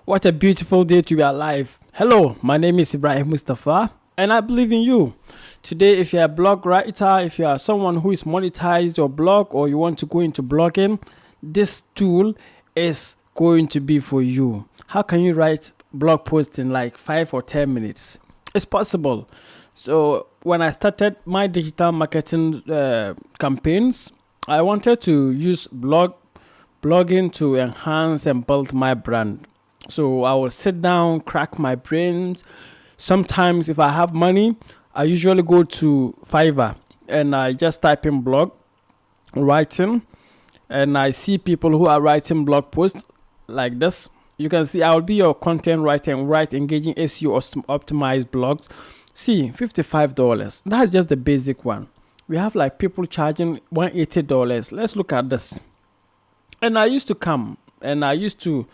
What a beautiful day to be alive. Hello, my name is Ibrahim Mustafa, and I believe in you. Today, if you're a blog writer, if you are someone who is monetized your blog or you want to go into blogging, this tool is going to be for you. How can you write blog posts in like 5 or 10 minutes? It's possible. So when I started my digital marketing campaigns, I wanted to use blogging to enhance and build my brand. So I will sit down, crack my brains. Sometimes if I have money, I usually go to Fiverr and I just type in blog writing, and I see people who are writing blog posts like this. You can see I'll be your content writer and write engaging SEO optimized blogs. See, $55. That's just the basic one. We have like people charging $180. Let's look at this. And I used to come and I used to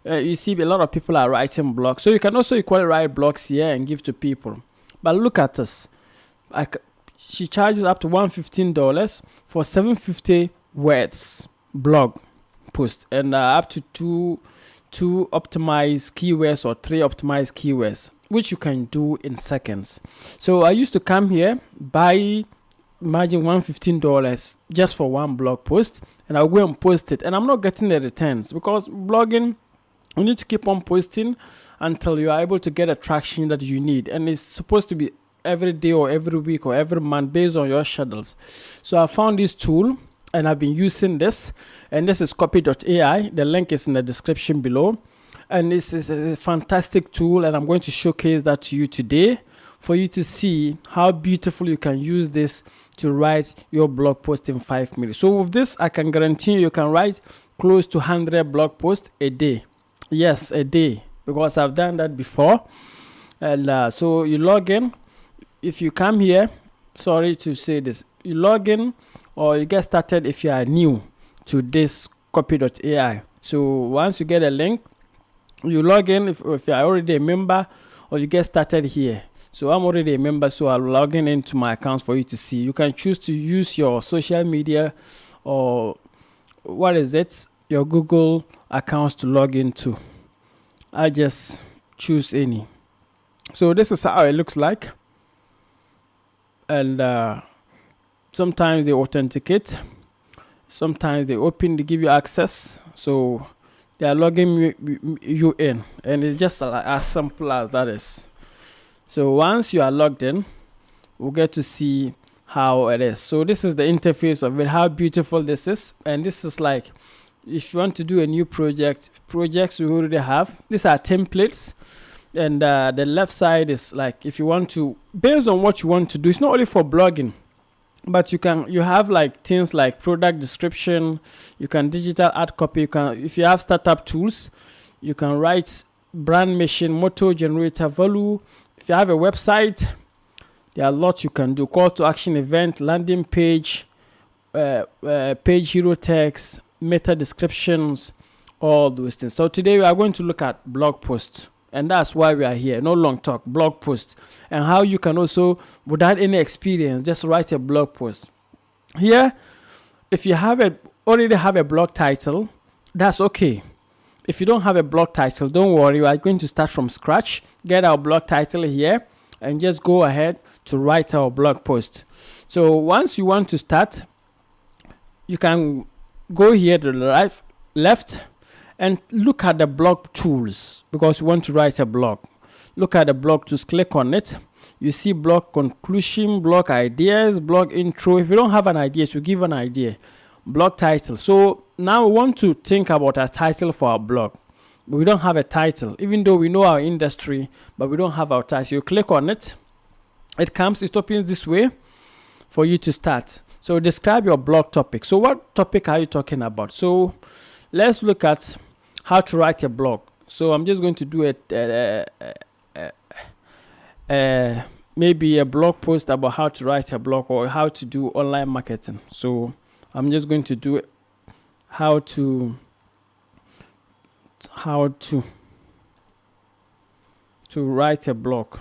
you see a lot of people are writing blogs, so you can also equally write blogs here and give to people. But look at this. She charges up to $115 for 750 words blog post, and up to two optimized keywords or 3 optimized keywords, which you can do in seconds. So I used to come here, buy, imagine $115 just for one blog post, and I'll go and post it, and I'm not getting the returns because blogging, you need to keep on posting until you are able to get a traction that you need, and it's supposed to be every day or every week or every month based on your schedules. So I found this tool and I've been using this, and this is Copy.ai. The link is in the description below, and this is a fantastic tool, and I'm going to showcase that to you today for you to see how beautiful you can use this to write your blog post in 5 minutes. So with this, I can guarantee you can write close to 100 blog posts a day. Yes, a day, because I've done that before. And so you log in. If you come here, sorry to say this, you log in or you get started if you are new to this Copy.ai. So once you get a link, you log in if you are already a member, or you get started here. So I'm already a member, so I'll log in into my account for you to see. You can choose to use your social media or your Google accounts to log into. I just choose any. So this is how it looks like, and sometimes they authenticate, sometimes they give you access, so they are logging you in, and it's just as simple as that is. So once you are logged in, we'll get to see how it is. So this is the interface of it, how beautiful this is. And this is like, if you want to do a new projects you already have, these are templates, and the left side is like, if you want to, based on what you want to do, it's not only for blogging, but you have like things like product description, you can digital ad copy, if you have startup tools, you can write brand mission, motto generator, value. If you have a website, there are lots you can do, call to action event, landing page, page hero text, meta descriptions, all those things. So today we are going to look at blog posts, and that's why we are here. No long talk, blog posts, and how you can also, without any experience, just write a blog post. Here, if you already have a blog title, that's okay. If you don't have a blog title, don't worry, we are going to start from scratch. Get our blog title here and just go ahead to write our blog post. So once you want to start, you can go here to the left and look at the blog tools, because you want to write a blog. Look at the blog tools, click on it. You see blog conclusion, blog ideas, blog intro. If you don't have an idea, to give an idea, blog title. So now we want to think about a title for our blog. We don't have a title, even though we know our industry, but we don't have our title. You click on it, it opens this way for you to start. So describe your blog topic. So what topic are you talking about? So let's look at how to write a blog. So I'm just going to do maybe a blog post about how to write a blog or how to do online marketing. So I'm just going to do it, how to write a blog,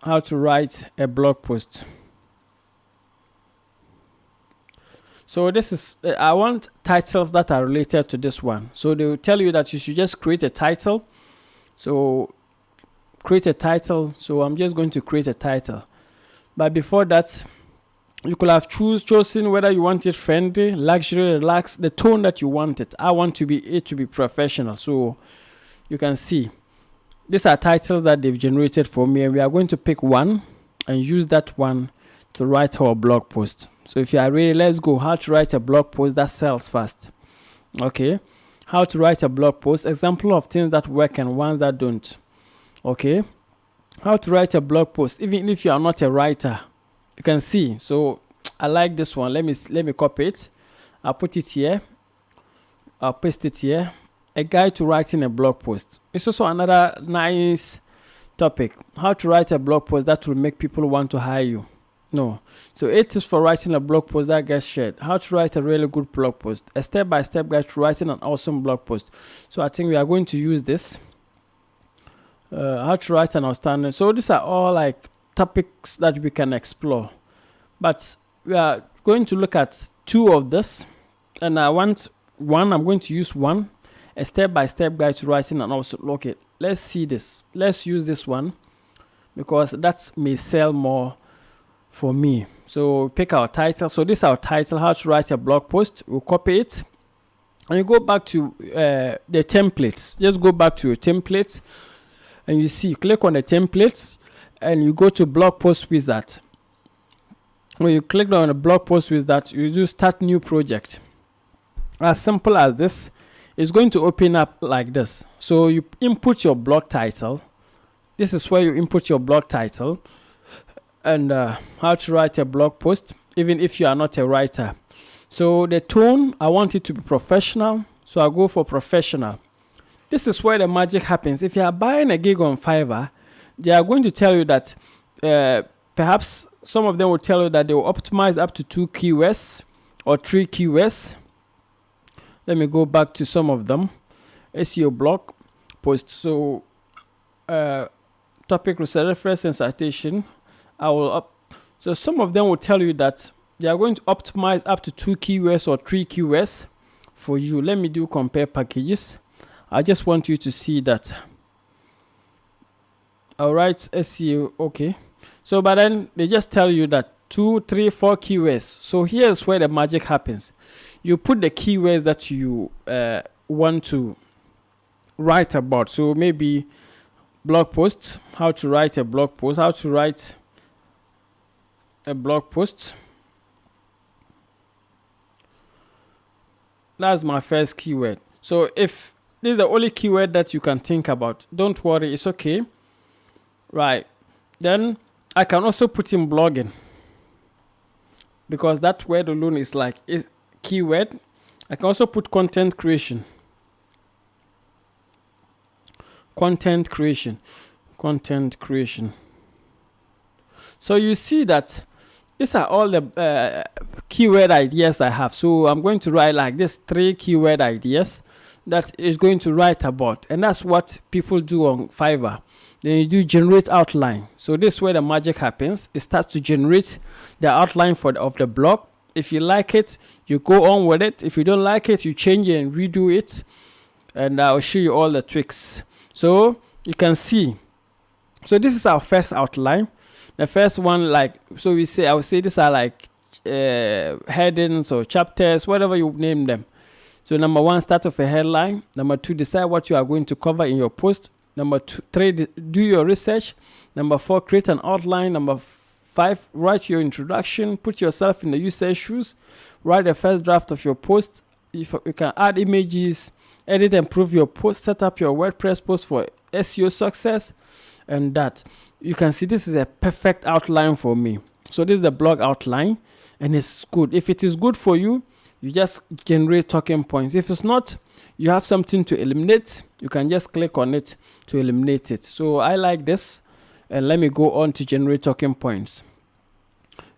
how to write a blog post. So this is, I want titles that are related to this one. So they will tell you that you should just create a title. So create a title. So I'm just going to create a title. But before that, you could have chosen whether you want it friendly, luxury, relaxed, the tone that you want it. I want it to be professional. So you can see these are titles that they've generated for me, and we are going to pick one and use that one to write our blog post. So if you are ready, let's go. How to write a blog post that sells fast. Okay, how to write a blog post, example of things that work and ones that don't. Okay, how to write a blog post even if you are not a writer. You can see. So I like this one. Let me copy it. I'll put it here. I'll paste it here. A guide to writing a blog post. It's also another nice topic. How to write a blog post that will make people want to hire you. No. So 8 tips for writing a blog post that gets shared. How to write a really good blog post. A step-by-step guide to writing an awesome blog post. So I think we are going to use this. How to write an outstanding. So these are all like topics that we can explore. But we are going to look at 2 of this. And I want one. I'm going to use one. A step-by-step guide to writing an awesome. Okay, let's see this. Let's use this one because that may sell more for me. So pick our title. So this is our title, how to write a blog post. We'll copy it and you go back to the templates. Just go back to your templates and you see, click on the templates and you go to blog post wizard. When you click on the blog post wizard, you just start new project. As simple as this. It's going to open up like this. So you input your blog title. This is where you input your blog title and how to write a blog post even if you are not a writer. So the tone, I want it to be professional, so I'll go for professional. This is where the magic happens. If you are buying a gig on Fiverr, they are going to tell you that perhaps some of them will tell you that they will optimize up to 2 keywords or 3 keywords. Let me go back to some of them. SEO blog post. So topic reference and citation. So some of them will tell you that they are going to optimize up to 2 keywords or 3 keywords for you. Let me do compare packages. I just want you to see that. All right, SEO. Okay. So but then they just tell you that 2, 3, 4 keywords. So here's where the magic happens. You put the keywords that you want to write about. So maybe blog post, how to write a blog post, how to write a blog post. That's my first keyword. So if this is the only keyword that you can think about, don't worry, it's okay. Right. Then I can also put in blogging because that word alone is like keyword. I can also put content creation. Content creation. So you see that these are all the keyword ideas I have. So I'm going to write like this 3 keyword ideas that is going to write about, and that's what people do on Fiverr. Then you do generate outline. So this is where the magic happens. It starts to generate the outline of the blog. If you like it, you go on with it. If you don't like it, you change it and redo it. And I'll show you all the tricks. So you can see. So this is our first outline. The first one, like, so I would say these are like headings or chapters, whatever you name them. So number 1, start with a headline. Number 2, decide what you are going to cover in your post. Number 3, do your research. Number 4, create an outline. Number 5, write your introduction. Put yourself in the user's shoes. Write the first draft of your post. If you can add images, edit and improve your post, set up your WordPress post for SEO success, and that. You can see this is a perfect outline for me. So this is the blog outline, and it's good. If it is good for you, you just generate talking points. If it's not, you have something to eliminate, you can just click on it to eliminate it. So I like this, and let me go on to generate talking points.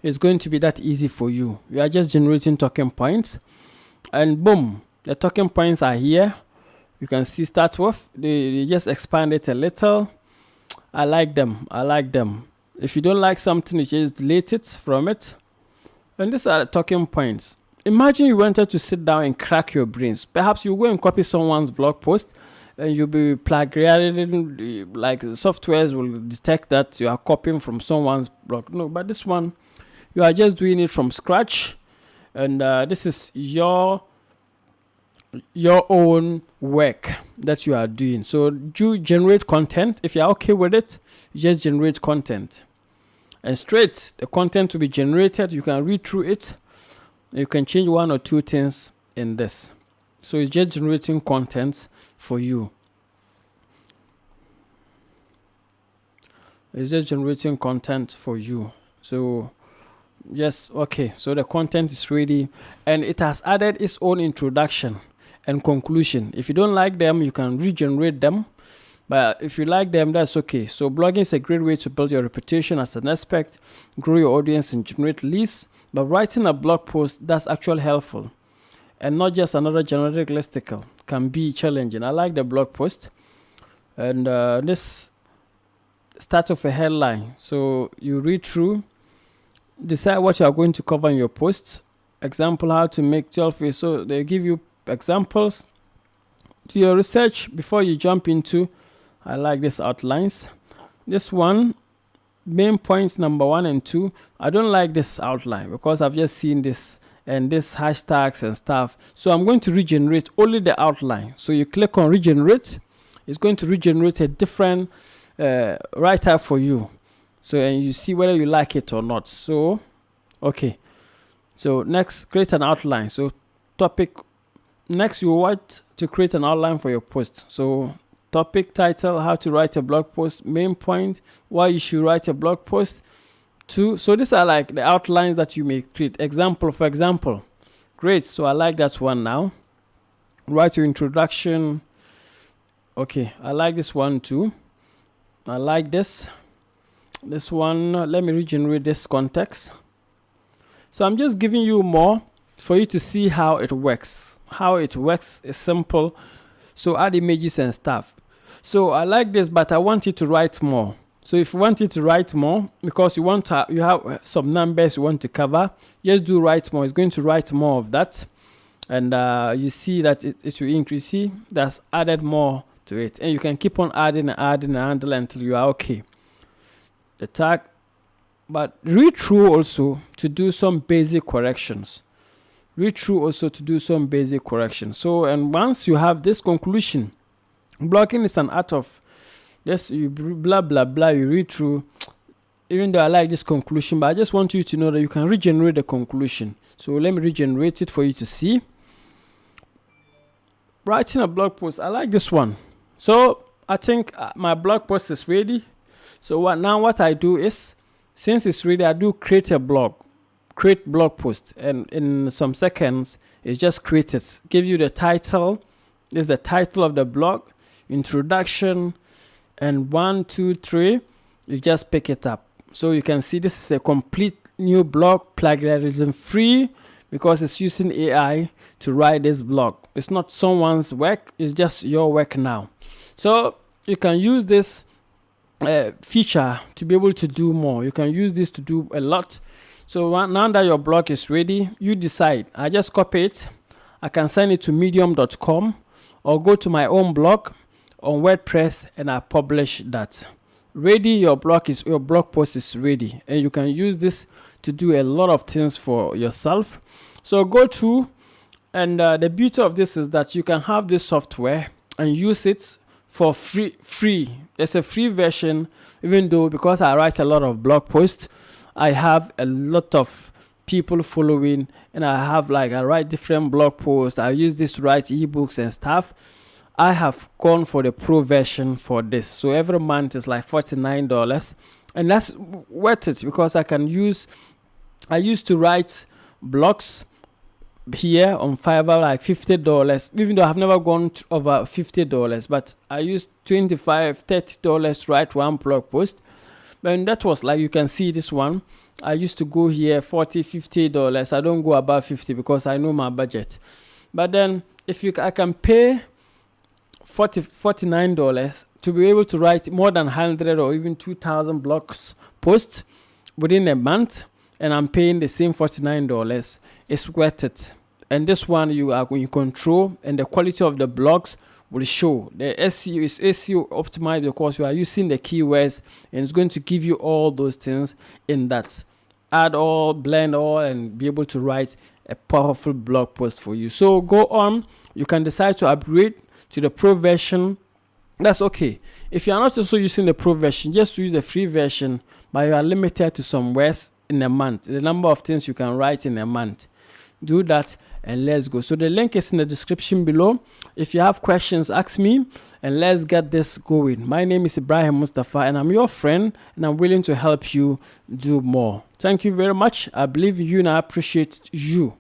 It's going to be that easy for you. You are just generating talking points, and boom, the talking points are here. You can see start with, they just expand it a little. I like them. If you don't like something, you just delete it from it. And these are the talking points. imagine you wanted to sit down and crack your brains. Perhaps you go and copy someone's blog post and you'll be plagiarizing, like softwares will detect that you are copying from someone's blog. No, but this one, you are just doing it from scratch, and this is your own work that you are doing. So you generate content. If you're okay with it, you just generate content, and straight the content to be generated, you can read through it. You can change one or two things in this. So it's just generating content for you. It's just generating content for you. So yes, okay, so the content is ready, and it has added its own introduction and conclusion. If you don't like them, you can regenerate them, but if you like them, that's okay. So blogging is a great way to build your reputation as an expert, grow your audience, and generate leads. But writing a blog post that's actually helpful and not just another generic listicle can be challenging. I like the blog post, and this starts with a headline. So you read through, decide what you are going to cover in your post. Example, how to make 12 ways. So they give you examples. Do your research before you jump into. I like this outlines. This one, main points number 1 and 2. I don't like this outline because I've just seen this and this hashtags and stuff. So I'm going to regenerate only the outline. So you click on regenerate. It's going to regenerate a different write-up for you. So, and you see whether you like it or not. So, okay. So next, create an outline. So topic, next you want to create an outline for your post. So topic, title, how to write a blog post, main point, why you should write a blog post. 2. So these are like the outlines that you may create. Example, for example. Great. So I like that one now. Write your introduction. Okay. I like this one too. I like this. This one, let me regenerate this context. So I'm just giving you more for you to see how it works. How it works is simple. So add images and stuff. So I like this, but I want you to write more. So if you want it to write more, because you have some numbers you want to cover, just do write more. It's going to write more of that. And you see that it will increase. See, that's added more to it. And you can keep on adding and adding and handle until you are okay. The tag, but read through also to do some basic corrections. Read through also to do some basic corrections. So, and once you have this conclusion, blogging is an art of just you blah blah blah. You read through, even though I like this conclusion, but I just want you to know that you can regenerate the conclusion. So let me regenerate it for you to see. Writing a blog post, I like this one. So I think my blog post is ready. So what I do is, since it's ready, I do create blog post, and in some seconds it just creates. Gives you the title. This is the title of the blog, introduction, and 1, 2, 3. You just pick it up. So you can see this is a complete new blog, plagiarism free, because it's using AI to write this blog. It's not someone's work, it's just your work now. So you can use this feature to be able to do more. You can use this to do a lot. So now that your blog is ready, you decide. I just copy it. I can send it to medium.com or go to my own blog on WordPress and I publish that. Ready, your blog post is ready, and you can use this to do a lot of things for yourself. So go to, and the beauty of this is that you can have this software and use it for free. There's a free version, even though because I write a lot of blog posts, I have a lot of people following, and I write different blog posts. I use this to write ebooks and stuff. I have gone for the pro version for this. So every month is like $49, and that's worth it because I used to write blogs here on Fiverr like $50, even though I've never gone over $50, but I used $25, $30 to write one blog post. And that was like, you can see this one, I used to go here $40, $50. I don't go above 50 because I know my budget. But then I can pay $49 to be able to write more than 100 or even 2,000 blog posts within a month, and I'm paying the same $49. it's worth it. And this one you are going to control, and the quality of the blogs will show. The SEO is SEO optimized because you are using the keywords, and it's going to give you all those things in that. Add all, blend all, and be able to write a powerful blog post for you. So go on. You can decide to upgrade to the pro version. That's okay. If you are not also using the pro version, just use the free version, but you are limited to some words in a month, the number of things you can write in a month. Do that and let's go. So the link is in the description below. If you have questions, ask me and let's get this going. My name is Ibrahim Mustafa and I'm your friend, and I'm willing to help you do more. Thank you very much. I believe in you and I appreciate you.